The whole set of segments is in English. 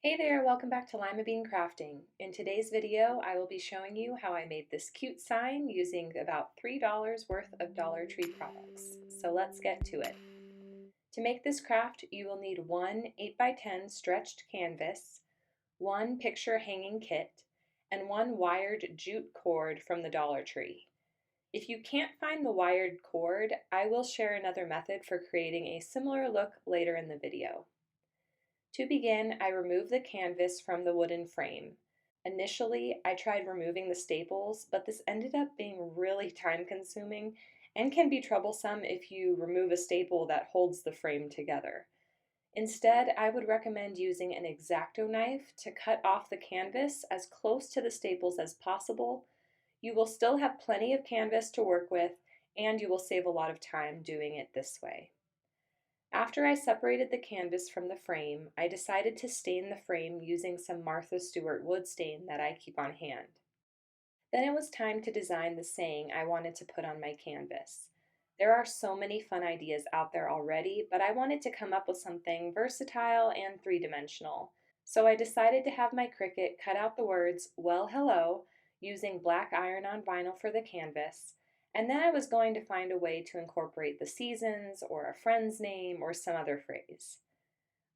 Hey there, welcome back to Limabean Crafting. In today's video, I will be showing you how I made this cute sign using about $3 worth of Dollar Tree products. So let's get to it. To make this craft, you will need one 8x10 stretched canvas, one picture hanging kit, and one wired jute cord from the Dollar Tree. If you can't find the wired cord, I will share another method for creating a similar look later in the video. To begin, I removed the canvas from the wooden frame. Initially, I tried removing the staples, but this ended up being really time-consuming and can be troublesome if you remove a staple that holds the frame together. Instead, I would recommend using an X-Acto knife to cut off the canvas as close to the staples as possible. You will still have plenty of canvas to work with, and you will save a lot of time doing it this way. After I separated the canvas from the frame, I decided to stain the frame using some Martha Stewart wood stain that I keep on hand. Then it was time to design the saying I wanted to put on my canvas. There are so many fun ideas out there already, but I wanted to come up with something versatile and three-dimensional. So I decided to have my Cricut cut out the words, "Well, hello," using black iron-on vinyl for the canvas, and then I was going to find a way to incorporate the seasons or a friend's name or some other phrase.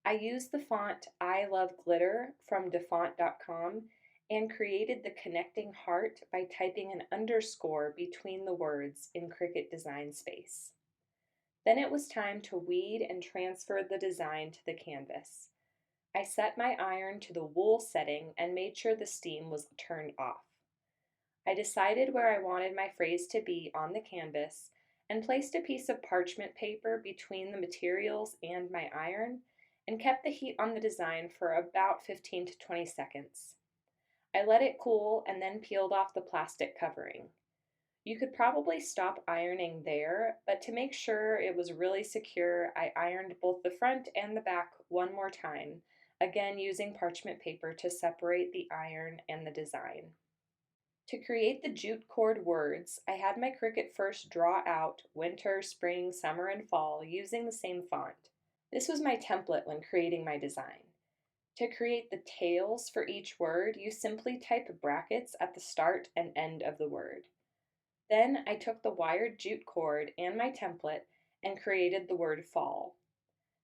I used the font I Love Glitter from dafont.com and created the connecting heart by typing an underscore between the words in Cricut Design Space. Then it was time to weed and transfer the design to the canvas. I set my iron to the wool setting and made sure the steam was turned off. I decided where I wanted my phrase to be on the canvas and placed a piece of parchment paper between the materials and my iron and kept the heat on the design for about 15 to 20 seconds. I let it cool and then peeled off the plastic covering. You could probably stop ironing there, but to make sure it was really secure, I ironed both the front and the back one more time, again using parchment paper to separate the iron and the design. To create the jute cord words, I had my Cricut first draw out winter, spring, summer, and fall using the same font. This was my template when creating my design. To create the tails for each word, you simply type brackets at the start and end of the word. Then I took the wired jute cord and my template and created the word fall.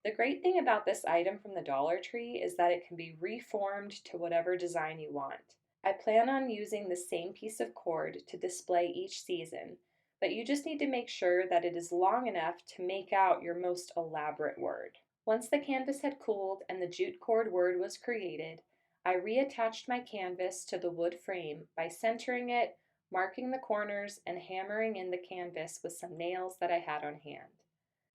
The great thing about this item from the Dollar Tree is that it can be reformed to whatever design you want. I plan on using the same piece of cord to display each season, but you just need to make sure that it is long enough to make out your most elaborate word. Once the canvas had cooled and the jute cord word was created, I reattached my canvas to the wood frame by centering it, marking the corners, and hammering in the canvas with some nails that I had on hand.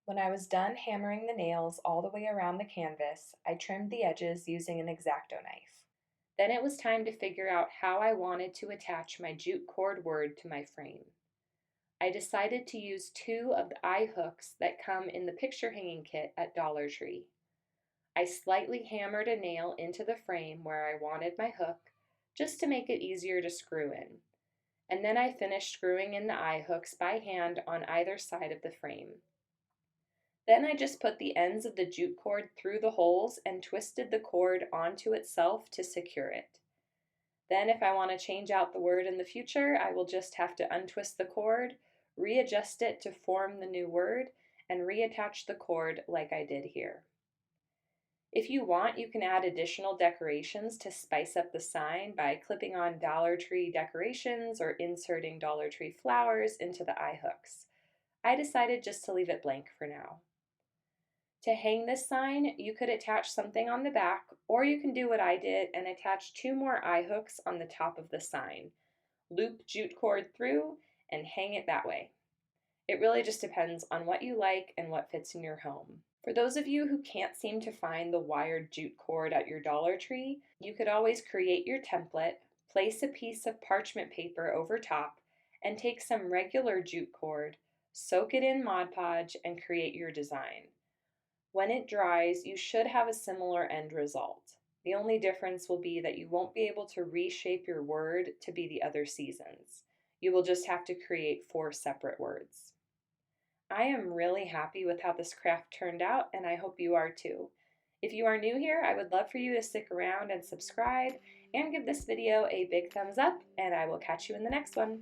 When I was done hammering the nails all the way around the canvas, I trimmed the edges using an X-Acto knife. Then it was time to figure out how I wanted to attach my jute cord word to my frame. I decided to use two of the eye hooks that come in the picture hanging kit at Dollar Tree. I slightly hammered a nail into the frame where I wanted my hook, just to make it easier to screw in. And then I finished screwing in the eye hooks by hand on either side of the frame. Then I just put the ends of the jute cord through the holes and twisted the cord onto itself to secure it. Then if I want to change out the word in the future, I will just have to untwist the cord, readjust it to form the new word, and reattach the cord like I did here. If you want, you can add additional decorations to spice up the sign by clipping on Dollar Tree decorations or inserting Dollar Tree flowers into the eye hooks. I decided just to leave it blank for now. To hang this sign, you could attach something on the back, or you can do what I did and attach two more eye hooks on the top of the sign. Loop jute cord through and hang it that way. It really just depends on what you like and what fits in your home. For those of you who can't seem to find the wired jute cord at your Dollar Tree, you could always create your template, place a piece of parchment paper over top, and take some regular jute cord, soak it in Mod Podge, and create your design. When it dries, you should have a similar end result. The only difference will be that you won't be able to reshape your word to be the other seasons. You will just have to create 4 separate words. I am really happy with how this craft turned out, and I hope you are too. If you are new here, I would love for you to stick around and subscribe and give this video a big thumbs up, and I will catch you in the next one.